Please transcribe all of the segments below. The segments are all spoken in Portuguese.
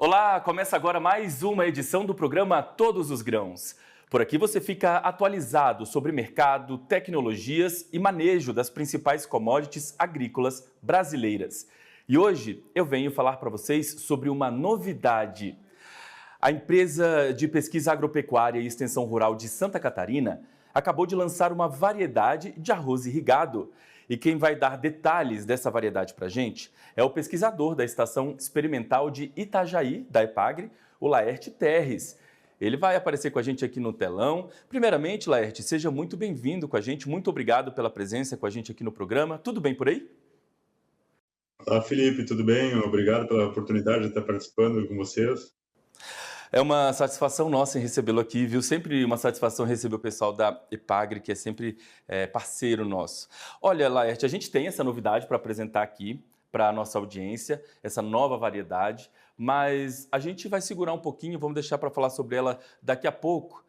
Olá, começa agora mais uma edição do programa Todos os Grãos. Por aqui você fica atualizado sobre mercado, tecnologias e manejo das principais commodities agrícolas brasileiras. E hoje eu venho falar para vocês sobre uma novidade. A empresa de pesquisa agropecuária e extensão rural de Santa Catarina acabou de lançar uma variedade de arroz irrigado. E quem vai dar detalhes dessa variedade para a gente é o pesquisador da Estação Experimental de Itajaí, da EPAGRE, o Laerte Terres. Ele vai aparecer com a gente aqui no telão. Primeiramente, Laerte, seja muito bem-vindo com a gente. Muito obrigado pela presença com a gente aqui no programa. Tudo bem por aí? Olá, Felipe, tudo bem? Obrigado pela oportunidade de estar participando com vocês. É uma satisfação nossa em recebê-lo aqui, viu? Sempre uma satisfação receber o pessoal da EPAGRE, que é sempre parceiro nosso. Olha, Laerte, a gente tem essa novidade para apresentar aqui para a nossa audiência, essa nova variedade, mas a gente vai segurar um pouquinho, vamos deixar para falar sobre ela daqui a pouco.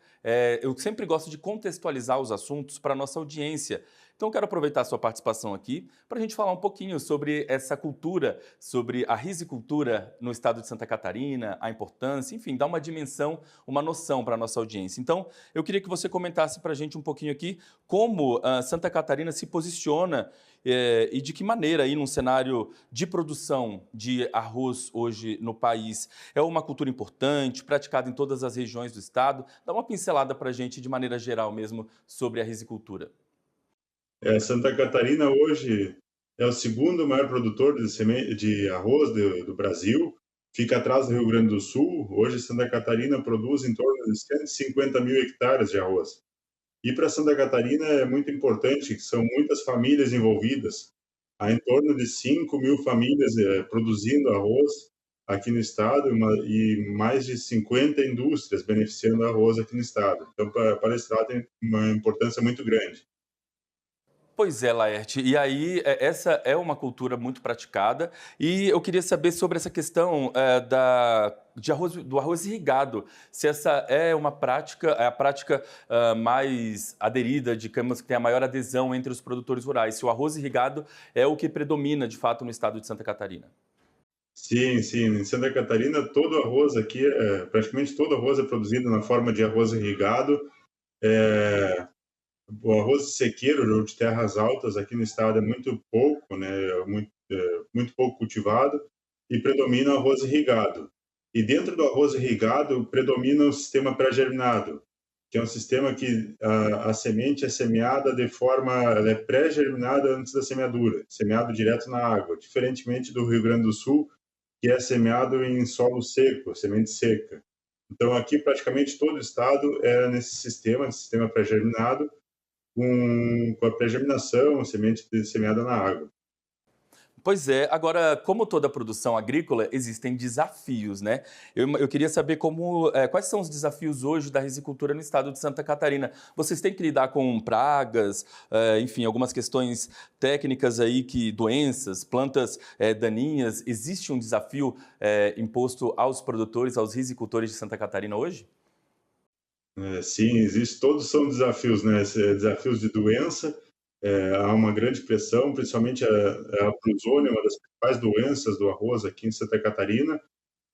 Eu sempre gosto de contextualizar os assuntos para a nossa audiência. Então, quero aproveitar a sua participação aqui para a gente falar um pouquinho sobre essa cultura, sobre a risicultura no estado de Santa Catarina, a importância, enfim, dar uma dimensão, uma noção para a nossa audiência. Então, eu queria que você comentasse para a gente um pouquinho aqui como Santa Catarina se posiciona e de que maneira aí num cenário de produção de arroz hoje no país. É uma cultura importante, praticada em todas as regiões do estado. Dá uma pincelada para a gente de maneira geral mesmo sobre a risicultura. Santa Catarina hoje é o segundo maior produtor de arroz do Brasil, fica atrás do Rio Grande do Sul. Hoje, Santa Catarina produz em torno de 150 mil hectares de arroz. E para Santa Catarina é muito importante, que são muitas famílias envolvidas. Há em torno de 5 mil famílias produzindo arroz aqui no estado e mais de 50 indústrias beneficiando arroz aqui no estado. Então, para o estado tem uma importância muito grande. Pois é, Laerte. E aí, essa é uma cultura muito praticada. E eu queria saber sobre essa questão do arroz irrigado. Se essa é uma prática, é a prática mais aderida, digamos, que tem a maior adesão entre os produtores rurais. Se o arroz irrigado é o que predomina, de fato, no estado de Santa Catarina. Sim, sim. Em Santa Catarina, todo arroz aqui, praticamente todo arroz é produzido na forma de arroz irrigado. É, o arroz sequeiro ou de terras altas aqui no estado é muito pouco, né? Muito pouco cultivado e predomina o arroz irrigado. E dentro do arroz irrigado predomina o sistema pré-germinado, que é um sistema que a semente é semeada de forma, ela é pré-germinada antes da semeadura, semeado direto na água, diferentemente do Rio Grande do Sul, que é semeado em solo seco, semente seca. Então, aqui praticamente todo o estado é nesse sistema pré-germinado, com a pré-germinação, semente semeada na água. Pois é, agora, como toda produção agrícola, existem desafios, né? Eu queria saber quais são os desafios hoje da risicultura no estado de Santa Catarina. Vocês têm que lidar com pragas, enfim, algumas questões técnicas aí, doenças, plantas daninhas. Existe um desafio imposto aos produtores, aos risicultores de Santa Catarina hoje? Sim, existe, todos são desafios, né? Desafios de doença, há uma grande pressão, principalmente a brusônia, uma das principais doenças do arroz aqui em Santa Catarina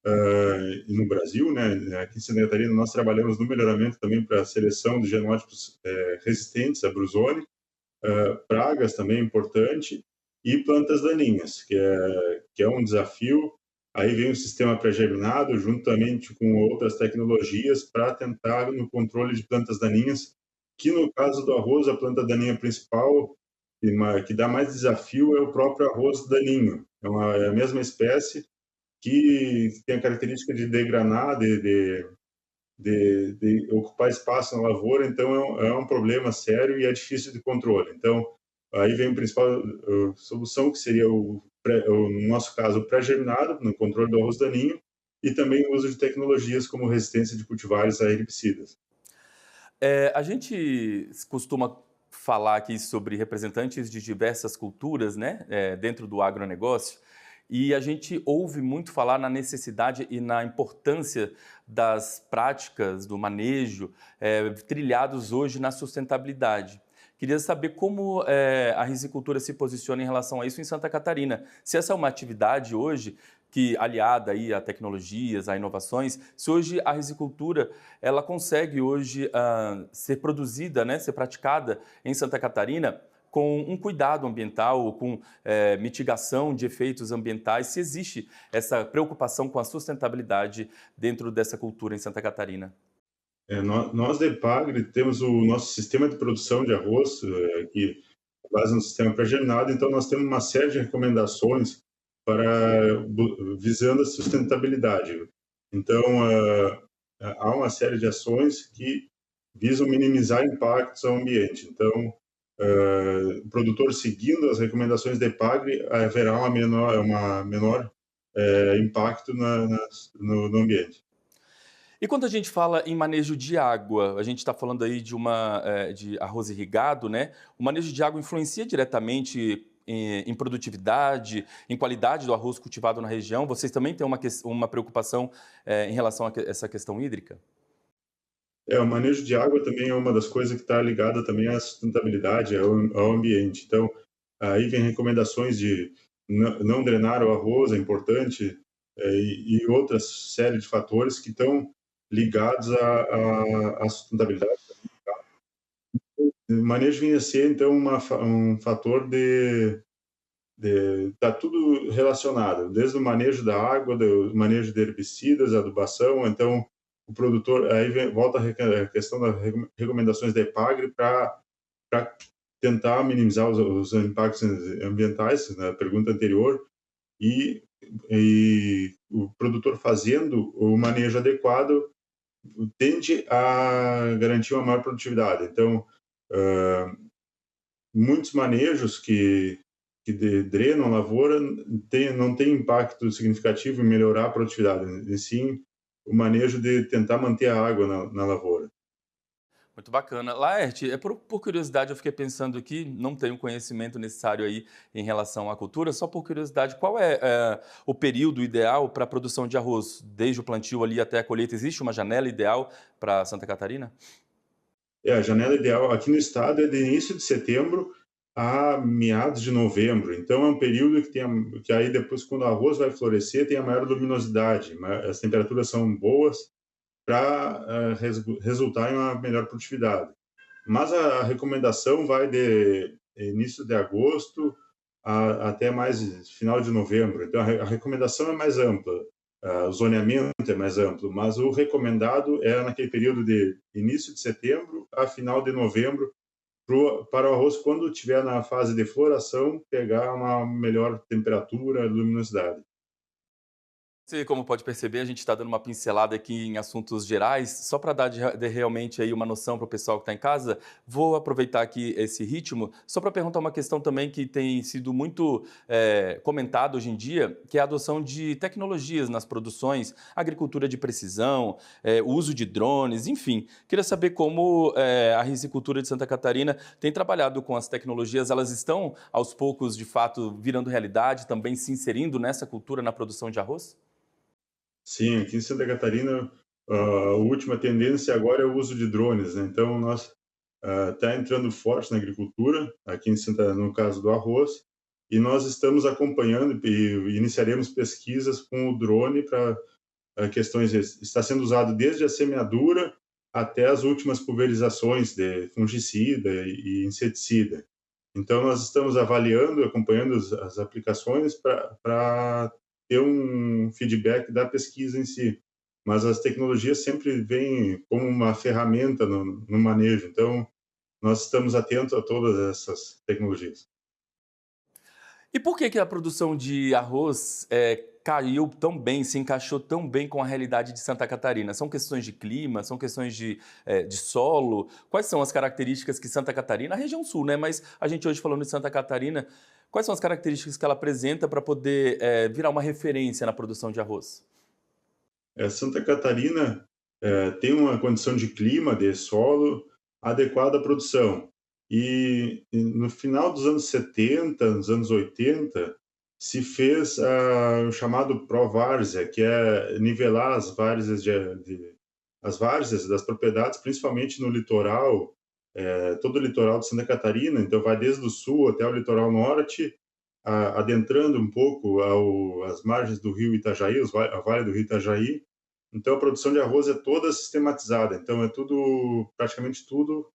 e no Brasil, né? Aqui em Santa Catarina nós trabalhamos no melhoramento também para a seleção de genótipos resistentes à brusônia, pragas também é importante, e plantas daninhas, que é um desafio. Aí vem o sistema pré-germinado, juntamente com outras tecnologias, para tentar no controle de plantas daninhas, que no caso do arroz, a planta daninha principal, que dá mais desafio, é o próprio arroz daninho. É a mesma espécie que tem a característica de degranar, de ocupar espaço na lavoura, então é um problema sério e é difícil de controle. Então, aí vem a principal solução, que seria no nosso caso, o pré-germinado, no controle do arroz daninho, e também o uso de tecnologias como resistência de cultivares a herbicidas. A gente costuma falar aqui sobre representantes de diversas culturas, né, dentro do agronegócio, e a gente ouve muito falar na necessidade e na importância das práticas do manejo trilhados hoje na sustentabilidade. Queria saber como a risicultura se posiciona em relação a isso em Santa Catarina. Se essa é uma atividade hoje que, aliada aí a tecnologias, a inovações, se hoje a risicultura ela consegue hoje ser produzida, né, ser praticada em Santa Catarina com um cuidado ambiental, com mitigação de efeitos ambientais, se existe essa preocupação com a sustentabilidade dentro dessa cultura em Santa Catarina. Nós da Epagre temos o nosso sistema de produção de arroz, que é base no sistema pré-germinado, então nós temos uma série de recomendações visando a sustentabilidade. Então, há uma série de ações que visam minimizar impactos ao ambiente. Então, o produtor seguindo as recomendações da Epagre, haverá uma menor impacto no ambiente. E quando a gente fala em manejo de água, a gente está falando aí de arroz irrigado, né? O manejo de água influencia diretamente em produtividade, em qualidade do arroz cultivado na região? Vocês também têm uma preocupação em relação a essa questão hídrica? O manejo de água também é uma das coisas que está ligada também à sustentabilidade, ao ambiente. Então, aí vem recomendações de não drenar o arroz, é importante, e outras série de fatores que estão ligados à sustentabilidade. O manejo vinha a ser, então, um fator tá tudo relacionado, desde o manejo da água, do manejo de herbicidas, adubação. Então, o produtor, aí volta a questão das recomendações da Epagre para tentar minimizar os impactos ambientais, na pergunta anterior, e o produtor fazendo o manejo adequado tende a garantir uma maior produtividade. Então, muitos manejos que drenam a lavoura não tem impacto significativo em melhorar a produtividade, e sim o manejo de tentar manter a água na lavoura. Muito bacana. Laerte, por curiosidade, eu fiquei pensando aqui, não tenho conhecimento necessário aí em relação à cultura, só por curiosidade, qual é o período ideal para a produção de arroz, desde o plantio ali até a colheita? Existe uma janela ideal para Santa Catarina? A janela ideal aqui no estado é de início de setembro a meados de novembro. Então, é um período que aí depois, quando o arroz vai florescer, tem a maior luminosidade, as temperaturas são boas para resultar em uma melhor produtividade. Mas a recomendação vai de início de agosto até mais final de novembro. Então, a recomendação é mais ampla, o zoneamento é mais amplo, mas o recomendado é naquele período de início de setembro a final de novembro, para o arroz, quando estiver na fase de floração, pegar uma melhor temperatura e luminosidade. Você, como pode perceber, a gente está dando uma pincelada aqui em assuntos gerais, só para dar realmente aí uma noção para o pessoal que está em casa. Vou aproveitar aqui esse ritmo, só para perguntar uma questão também que tem sido muito comentada hoje em dia, que é a adoção de tecnologias nas produções, agricultura de precisão, o uso de drones, enfim. Queria saber como a risicultura de Santa Catarina tem trabalhado com as tecnologias. Elas estão, aos poucos, de fato, virando realidade, também se inserindo nessa cultura na produção de arroz? Sim, aqui em Santa Catarina, a última tendência agora é o uso de drones, né? Então, nós está entrando forte na agricultura, aqui em no caso do arroz, e nós estamos acompanhando e iniciaremos pesquisas com o drone para questões. Está sendo usado desde a semeadura até as últimas pulverizações de fungicida e inseticida. Então, nós estamos avaliando, acompanhando as aplicações para ter um feedback da pesquisa em si. Mas as tecnologias sempre vêm como uma ferramenta no manejo. Então, nós estamos atentos a todas essas tecnologias. E por que a produção de arroz caiu tão bem, se encaixou tão bem com a realidade de Santa Catarina? São questões de clima, são questões de solo? Quais são as características que Santa Catarina, a região sul, né? Mas a gente hoje falando de Santa Catarina, quais são as características que ela apresenta para poder virar uma referência na produção de arroz? Santa Catarina tem uma condição de clima, de solo, adequada à produção. E no final dos anos 70, nos anos 80, se fez o chamado Provárzea, que é nivelar as várzeas das propriedades, principalmente no litoral, todo o litoral de Santa Catarina, então vai desde o sul até o litoral norte, adentrando um pouco as margens do rio Itajaí, a vale do rio Itajaí. Então a produção de arroz é toda sistematizada, então é tudo, praticamente tudo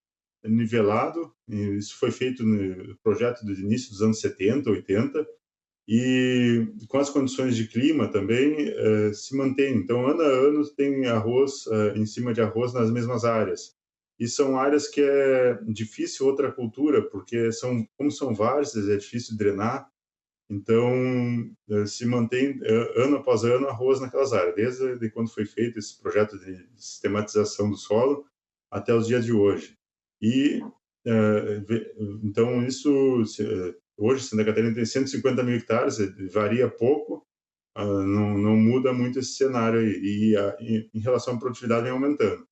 nivelado. E isso foi feito no projeto do início dos anos 70, 80, e com as condições de clima também se mantém. Então, ano a ano tem arroz em cima de arroz nas mesmas áreas. E são áreas que é difícil outra cultura, porque como são várzeas, é difícil drenar. Então, se mantém ano após ano arroz naquelas áreas, desde quando foi feito esse projeto de sistematização do solo até os dias de hoje. E, então, hoje, Santa Catarina tem 150 mil hectares, varia pouco, não muda muito esse cenário aí, e em relação à produtividade vem aumentando.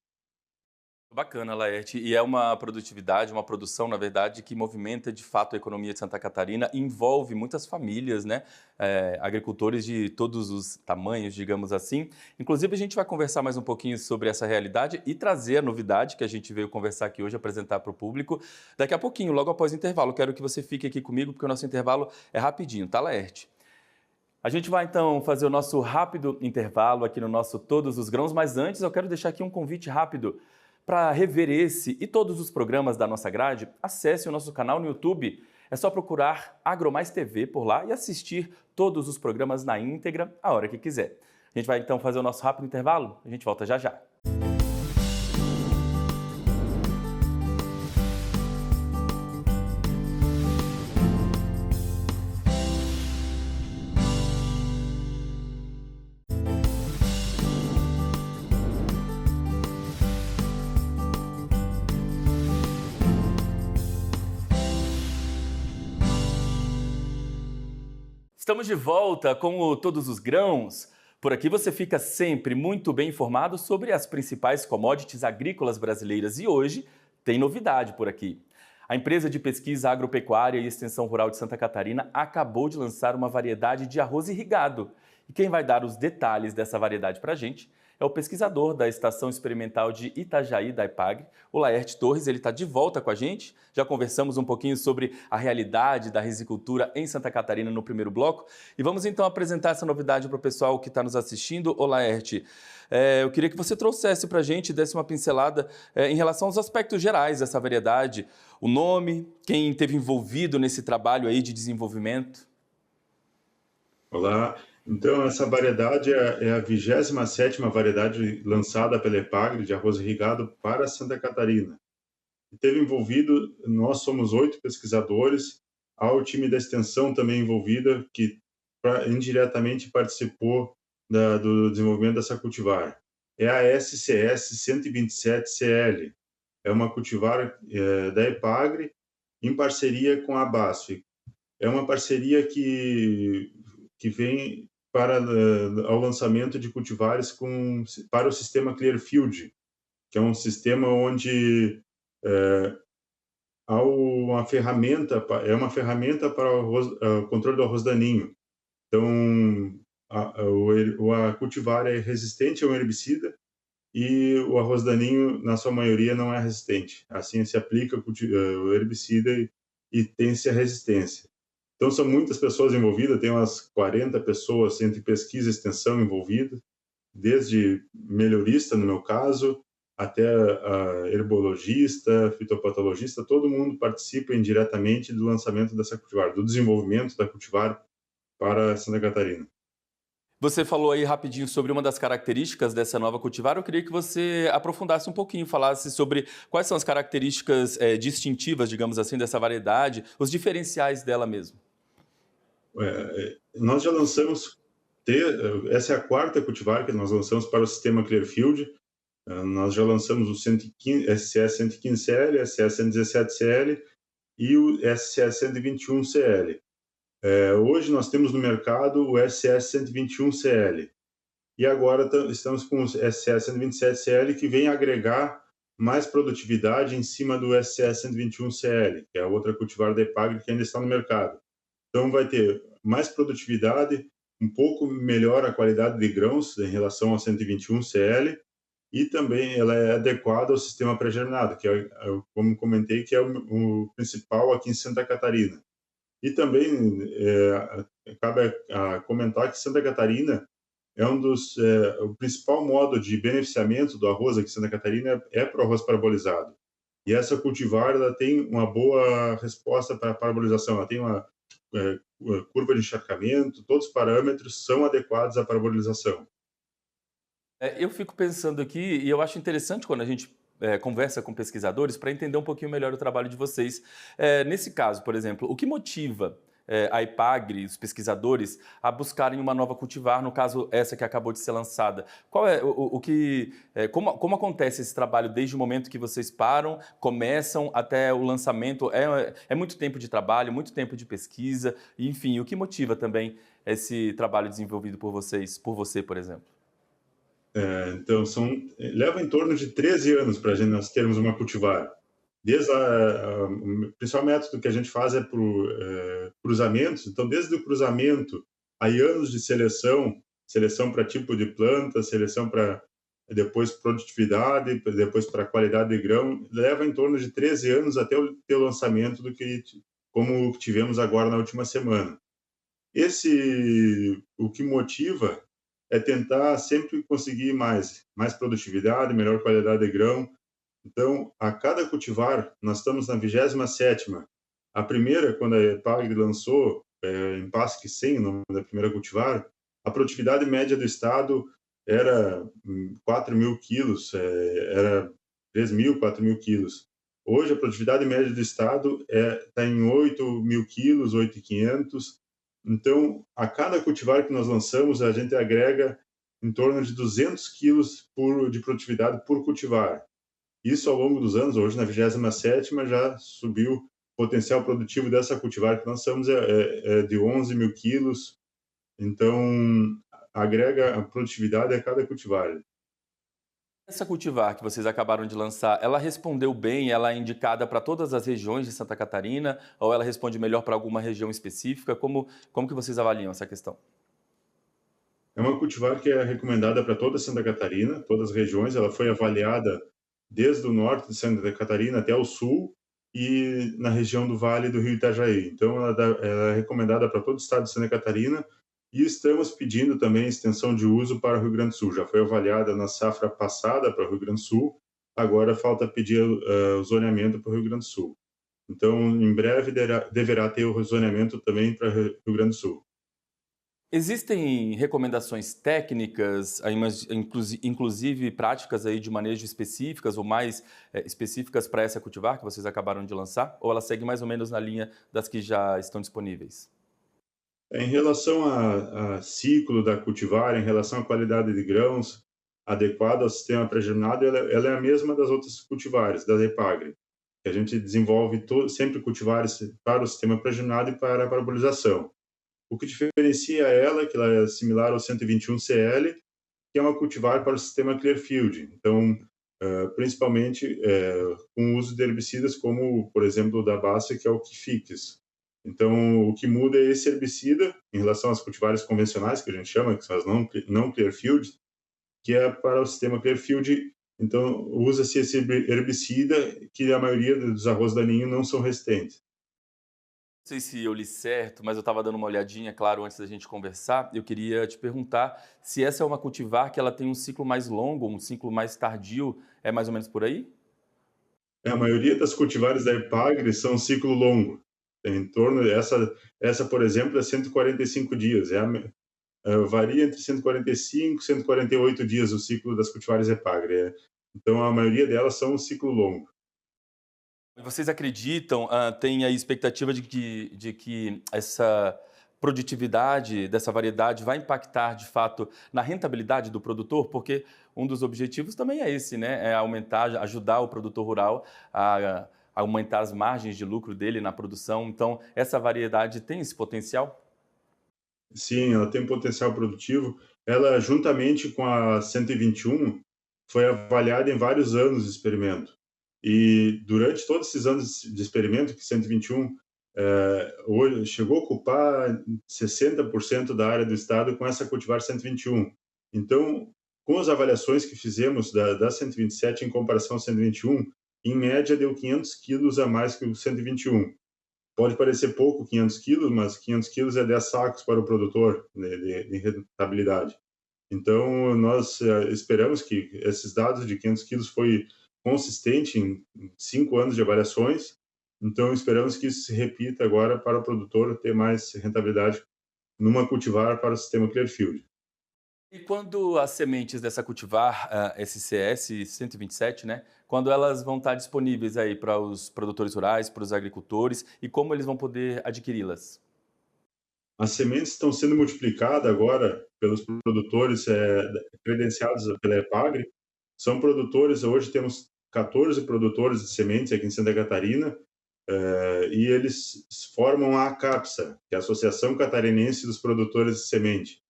Bacana, Laerte. E é uma produtividade, uma produção, na verdade, que movimenta de fato a economia de Santa Catarina, envolve muitas famílias, né? Agricultores de todos os tamanhos, digamos assim. Inclusive, a gente vai conversar mais um pouquinho sobre essa realidade e trazer a novidade que a gente veio conversar aqui hoje, apresentar para o público. Daqui a pouquinho, logo após o intervalo. Quero que você fique aqui comigo, porque o nosso intervalo é rapidinho, tá, Laerte? A gente vai então fazer o nosso rápido intervalo aqui no nosso Todos os Grãos, mas antes eu quero deixar aqui um convite rápido. Para rever esse e todos os programas da nossa grade, acesse o nosso canal no YouTube. É só procurar AgroMais TV por lá e assistir todos os programas na íntegra, a hora que quiser. A gente vai então fazer o nosso rápido intervalo. A gente volta já já. Estamos de volta com o Todos os Grãos. Por aqui você fica sempre muito bem informado sobre as principais commodities agrícolas brasileiras e hoje tem novidade por aqui. A empresa de pesquisa agropecuária e extensão rural de Santa Catarina acabou de lançar uma variedade de arroz irrigado. E quem vai dar os detalhes dessa variedade para a gente é o pesquisador da Estação Experimental de Itajaí, da EPAGRE, o Laerte Torres. Ele está de volta com a gente. Já conversamos um pouquinho sobre a realidade da risicultura em Santa Catarina no primeiro bloco. E vamos então apresentar essa novidade para o pessoal que está nos assistindo. Ô Laerte, eu queria que você trouxesse para a gente, desse uma pincelada em relação aos aspectos gerais dessa variedade. O nome, quem esteve envolvido nesse trabalho aí de desenvolvimento. Olá. Então, essa variedade é a 27ª variedade lançada pela EPAGRE de arroz irrigado para Santa Catarina. Teve envolvido, nós somos 8 pesquisadores, há o time da extensão também envolvida, que indiretamente participou do desenvolvimento dessa cultivar. É a SCS 127CL, é uma cultivar da EPAGRE em parceria com a BASF. É uma parceria que vem ao lançamento de cultivares para o sistema Clearfield, que é um sistema onde há uma ferramenta para o controle do arroz daninho. Então, a cultivar é resistente a um herbicida e o arroz daninho, na sua maioria, não é resistente. Assim, se aplica o herbicida e tem-se a resistência. Então, são muitas pessoas envolvidas, tem umas 40 pessoas entre pesquisa e extensão envolvidas, desde melhorista, no meu caso, até herbologista, fitopatologista, todo mundo participa indiretamente do lançamento dessa cultivar, do desenvolvimento da cultivar para Santa Catarina. Você falou aí rapidinho sobre uma das características dessa nova cultivar. Eu queria que você aprofundasse um pouquinho, falasse sobre quais são as características distintivas, digamos assim, dessa variedade, os diferenciais dela mesmo. Nós já lançamos, essa é a 4ª cultivar que nós lançamos para o sistema Clearfield. Nós já lançamos o SCS 115CL, SCS 117CL e o SCS 121CL. Hoje nós temos no mercado o SCS 121CL. E agora estamos com o SCS 127CL, que vem agregar mais produtividade em cima do SCS 121CL, que é a outra cultivar da EPAGRE que ainda está no mercado. Então vai ter mais produtividade, um pouco melhor a qualidade de grãos em relação ao 121CL e também ela é adequada ao sistema pré-germinado, que como comentei, que é o principal aqui em Santa Catarina. E também cabe a comentar que Santa Catarina é o principal modo de beneficiamento do arroz aqui em Santa Catarina é para o arroz parabolizado. E essa cultivar ela tem uma boa resposta para a parabolização, ela tem uma curva de encharcamento, todos os parâmetros são adequados à parabolização. Eu fico pensando aqui, e eu acho interessante quando a gente conversa com pesquisadores para entender um pouquinho melhor o trabalho de vocês. Nesse caso, por exemplo, o que motiva a Epagre, os pesquisadores, a buscarem uma nova cultivar, no caso essa que acabou de ser lançada? Qual é o que, como acontece esse trabalho desde o momento que vocês param, começam até o lançamento? É muito tempo de trabalho, muito tempo de pesquisa, e, enfim, o que motiva também esse trabalho desenvolvido por vocês, por você, por exemplo? Então, leva em torno de 13 anos para nós termos uma cultivar. O principal método que a gente faz é por cruzamentos. Então, desde o cruzamento, aí anos de seleção, seleção para tipo de planta, seleção para depois produtividade, depois para qualidade de grão, leva em torno de 13 anos até o lançamento como tivemos agora na última semana. O que motiva é tentar sempre conseguir mais produtividade, melhor qualidade de grão. Então, a cada cultivar, nós estamos na 27ª. A primeira, quando a Epagre lançou, em Pasque 100, o nome da primeira cultivar, a produtividade média do estado era 4.000 quilos, era 3.000, 4.000 quilos. Hoje, a produtividade média do estado está em 8.000 quilos, 8.500. Então, a cada cultivar que nós lançamos, a gente agrega em torno de 200 quilos de produtividade por cultivar. Isso ao longo dos anos, hoje na 27ª já subiu. O potencial produtivo dessa cultivar que lançamos é de 11.000 quilos. Então, agrega a produtividade a cada cultivar. Essa cultivar que vocês acabaram de lançar, ela respondeu bem? Ela é indicada para todas as regiões de Santa Catarina? Ou ela responde melhor para alguma região específica? Como que vocês avaliam essa questão? É uma cultivar que é recomendada para toda Santa Catarina, todas as regiões. Ela foi avaliada desde o norte de Santa Catarina até o sul e na região do Vale do Rio Itajaí. Então, ela é recomendada para todo o estado de Santa Catarina e estamos pedindo também extensão de uso para o Rio Grande do Sul. Já foi avaliada na safra passada para o Rio Grande do Sul, agora falta pedir o zoneamento para o Rio Grande do Sul. Então, em breve deverá ter o zoneamento também para o Rio Grande do Sul. Existem recomendações técnicas, inclusive práticas aí de manejo específicas ou mais específicas para essa cultivar que vocês acabaram de lançar? Ou ela segue mais ou menos na linha das que já estão disponíveis? Em relação a ciclo da cultivar, em relação à qualidade de grãos adequada ao sistema pré-germinado, ela é a mesma das outras cultivares, da Epagre, que a gente desenvolve sempre cultivares para o sistema pré-germinado e para a parabolização. O que diferencia ela é que ela é similar ao 121 CL, que é uma cultivar para o sistema Clearfield. Então, principalmente com o uso de herbicidas como, por exemplo, o da Bacia, que é o Kifix. Então, o que muda é esse herbicida em relação às cultivares convencionais, que a gente chama, que são as não Clearfield, que é para o sistema Clearfield. Então, usa-se esse herbicida que a maioria dos arroz daninhos não são resistentes. Não sei se eu li certo, mas eu estava dando uma olhadinha, claro, antes da gente conversar. Eu queria te perguntar se essa é uma cultivar que ela tem um ciclo mais longo, um ciclo mais tardio, é mais ou menos por aí? A maioria das cultivares da Epagre são ciclo longo. Em torno essa, por exemplo, é 145 dias. Varia entre 145 e 148 dias o ciclo das cultivares Epagre. Então, a maioria delas são um ciclo longo. E vocês acreditam, têm a expectativa de que essa produtividade dessa variedade vai impactar, de fato, na rentabilidade do produtor? Porque um dos objetivos também é esse, né? É aumentar, ajudar o produtor rural a aumentar as margens de lucro dele na produção. Então, essa variedade tem esse potencial? Sim, ela tem potencial produtivo. Ela, juntamente com a 121, foi avaliada em vários anos de experimento. E durante todos esses anos de experimento, que 121 hoje chegou a ocupar 60% da área do estado com essa cultivar 121. Então, com as avaliações que fizemos da 127 em comparação ao 121, em média deu 500 quilos a mais que o 121. Pode parecer pouco 500 quilos, mas 500 quilos é 10 sacos para o produtor, né, de rentabilidade. Então, nós esperamos que esses dados de 500 quilos foi consistente em 5 anos de avaliações. Então, esperamos que isso se repita agora para o produtor ter mais rentabilidade numa cultivar para o sistema Clearfield. E quando as sementes dessa cultivar, SCS 127, né, quando elas vão estar disponíveis aí para os produtores rurais, para os agricultores, e como eles vão poder adquiri-las? As sementes estão sendo multiplicadas agora pelos produtores credenciados pela EPAGRE. São produtores, hoje temos 14 produtores de sementes aqui em Santa Catarina, e eles formam a ACAPSA, que é a Associação Catarinense dos Produtores de Semente.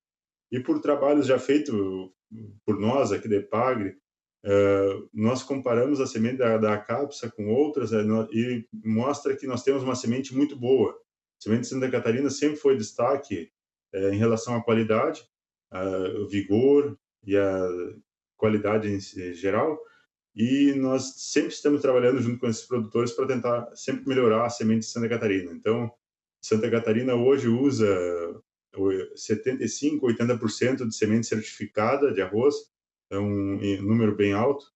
E por trabalhos já feitos por nós aqui da EPAGRE, nós comparamos a semente da ACAPSA com outras, e mostra que nós temos uma semente muito boa. A semente de Santa Catarina sempre foi destaque em relação à qualidade, o vigor e a qualidade em geral, e nós sempre estamos trabalhando junto com esses produtores para tentar sempre melhorar a semente de Santa Catarina. Então, Santa Catarina hoje usa 75, 80% de semente certificada de arroz, é um número bem alto,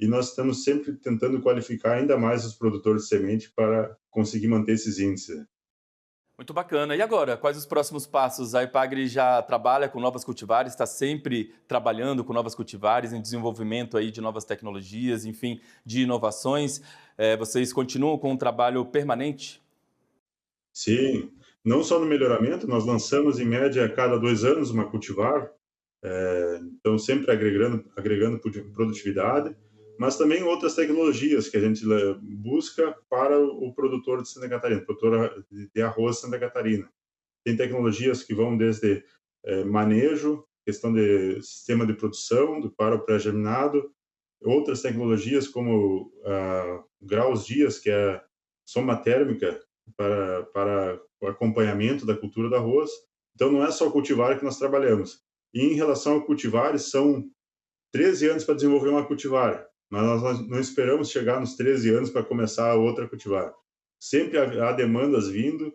e nós estamos sempre tentando qualificar ainda mais os produtores de semente para conseguir manter esses índices. Muito bacana. E agora, quais os próximos passos? A Epagre já trabalha com novas cultivares, está sempre trabalhando com novas cultivares, em desenvolvimento aí de novas tecnologias, enfim, de inovações. Vocês continuam com um trabalho permanente? Sim, não só no melhoramento, nós lançamos em média a cada 2 anos uma cultivar, então sempre agregando produtividade, mas também outras tecnologias que a gente busca para o produtor de Santa Catarina, produtor de arroz de Santa Catarina. Tem tecnologias que vão desde manejo, questão de sistema de produção, para o pré-germinado, outras tecnologias como graus dias, que é soma térmica para o acompanhamento da cultura do arroz. Então, não é só o cultivar que nós trabalhamos. E em relação ao cultivares, são 13 anos para desenvolver uma cultivar, mas nós não esperamos chegar nos 13 anos para começar a outra cultivar. Sempre há demandas vindo,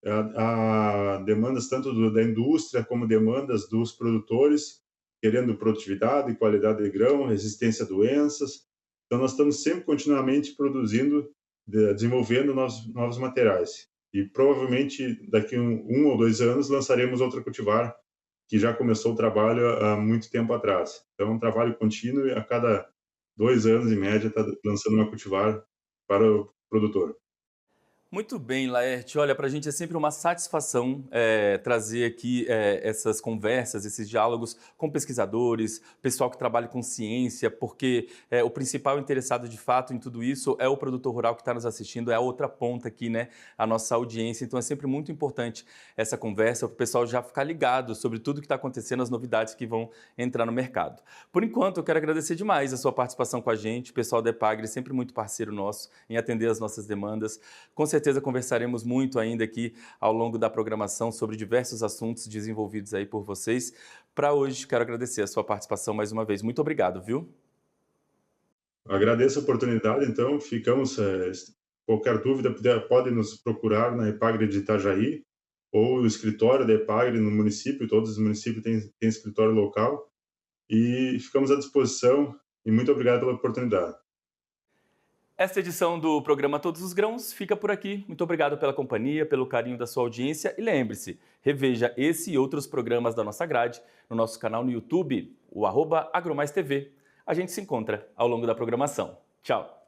há demandas tanto da indústria como demandas dos produtores, querendo produtividade, qualidade de grão, resistência a doenças. Então, nós estamos sempre continuamente produzindo, desenvolvendo novos materiais. E provavelmente daqui um ou 2 anos lançaremos outra cultivar, que já começou o trabalho há muito tempo atrás. Então, é um trabalho contínuo e a cada 2 anos, em média, está lançando uma cultivar para o produtor. Muito bem, Laerte. Olha, para a gente é sempre uma satisfação trazer aqui essas conversas, esses diálogos com pesquisadores, pessoal que trabalha com ciência, porque o principal interessado de fato em tudo isso é o produtor rural que está nos assistindo, é a outra ponta aqui, né, a nossa audiência. Então é sempre muito importante essa conversa para o pessoal já ficar ligado sobre tudo que está acontecendo, as novidades que vão entrar no mercado. Por enquanto, eu quero agradecer demais a sua participação com a gente, o pessoal da Epagre, sempre muito parceiro nosso em atender as nossas demandas. Com certeza conversaremos muito ainda aqui ao longo da programação sobre diversos assuntos desenvolvidos aí por vocês. Para hoje, quero agradecer a sua participação mais uma vez. Muito obrigado, viu? Agradeço a oportunidade, então, ficamos, qualquer dúvida, pode nos procurar na Epagre de Itajaí, ou no escritório da Epagre no município, todos os municípios têm escritório local, e ficamos à disposição, e muito obrigado pela oportunidade. Esta edição do programa Todos os Grãos fica por aqui. Muito obrigado pela companhia, pelo carinho da sua audiência e lembre-se, reveja esse e outros programas da nossa grade no nosso canal no YouTube, o @AgroMaisTV. A gente se encontra ao longo da programação. Tchau!